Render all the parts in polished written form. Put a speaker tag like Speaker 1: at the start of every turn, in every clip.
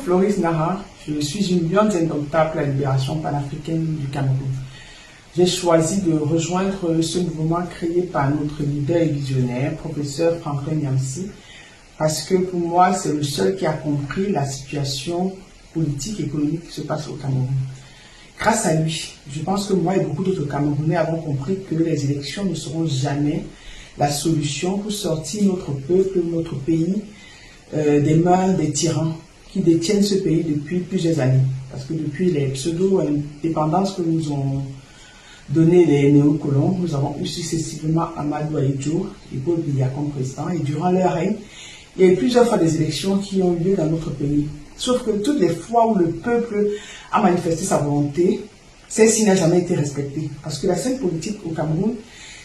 Speaker 1: Floris Nara, je suis une lionne indomptable pour la libération panafricaine du Cameroun. J'ai choisi de rejoindre ce mouvement créé par notre leader et visionnaire, professeur Franklin Nyamsi, parce que pour moi, c'est le seul qui a compris la situation politique et économique qui se passe au Cameroun. Grâce à lui, je pense que moi et beaucoup d'autres Camerounais avons compris que les élections ne seront jamais la solution pour sortir notre peuple, notre pays, des mains des tyrans qui détiennent ce pays depuis plusieurs années. Parce que depuis les pseudo-indépendances que nous ont donné les néocolons, nous avons eu successivement Amadou Ahidjo et Paul Biya comme président, et durant leur règne, il y a eu plusieurs fois des élections qui ont eu lieu dans notre pays. Sauf que toutes les fois où le peuple a manifesté sa volonté, celle-ci n'a jamais été respectée. Parce que la scène politique au Cameroun,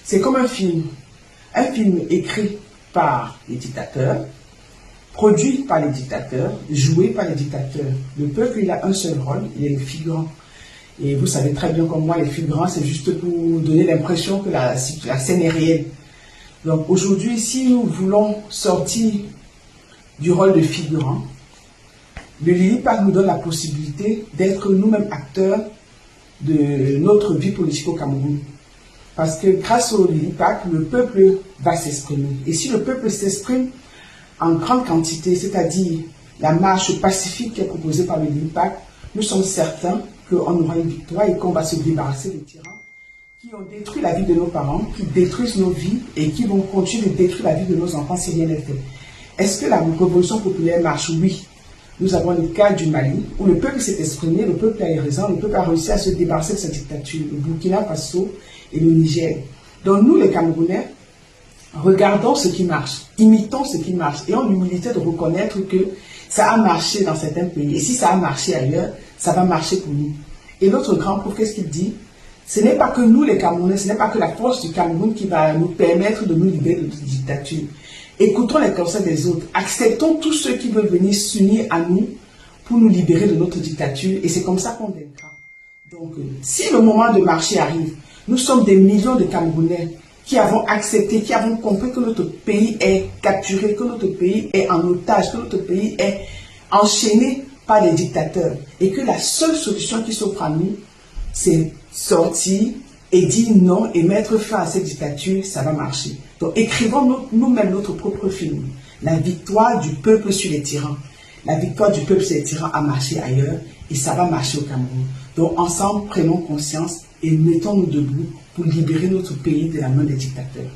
Speaker 1: c'est comme un film. Un film écrit par les dictateurs, produit par les dictateurs, joué par les dictateurs. Le peuple, il a un seul rôle, il est le figurant. Et vous savez très bien comme moi, les figurants, c'est juste pour donner l'impression que la scène est réelle. Donc aujourd'hui, si nous voulons sortir du rôle de figurant, le Lilipac nous donne la possibilité d'être nous-mêmes acteurs de notre vie politique au Cameroun. Parce que grâce au Lilipac, le peuple va s'exprimer. Et si le peuple s'exprime en grande quantité, c'est-à-dire la marche pacifique qui est proposée par le Lilipac, nous sommes certains qu'on aura une victoire et qu'on va se débarrasser des tyrans qui ont détruit la vie de nos parents, qui détruisent nos vies et qui vont continuer de détruire la vie de nos enfants si rien n'est fait. Est-ce que la révolution populaire marche? Oui. Nous avons le cas du Mali, où le peuple s'est exprimé, le peuple a eu raison, le peuple a réussi à se débarrasser de sa dictature, le Burkina Faso et le Niger. Donc nous, les Camerounais, regardons ce qui marche, imitons ce qui marche, et ayons l'humilité de reconnaître que ça a marché dans certains pays, et si ça a marché ailleurs, ça va marcher pour nous. Et l'autre grand prof, qu'est-ce qu'il dit? Ce n'est pas que nous, les Camerounais, ce n'est pas que la force du Cameroun qui va nous permettre de nous libérer de notre dictature. Écoutons les conseils des autres, acceptons tous ceux qui veulent venir s'unir à nous pour nous libérer de notre dictature, et c'est comme ça qu'on vaincra. Donc, si le moment de marcher arrive, nous sommes des millions de Camerounais qui avons accepté, qui avons compris que notre pays est capturé, que notre pays est en otage, que notre pays est enchaîné par les dictateurs, et que la seule solution qui s'offre à nous, c'est sortir et dire non et mettre fin à cette dictature, ça va marcher. Donc écrivons nous-mêmes notre propre film. La victoire du peuple sur les tyrans. La victoire du peuple sur les tyrans a marché ailleurs et ça va marcher au Cameroun. Donc ensemble, prenons conscience et mettons-nous debout pour libérer notre pays de la main des dictateurs.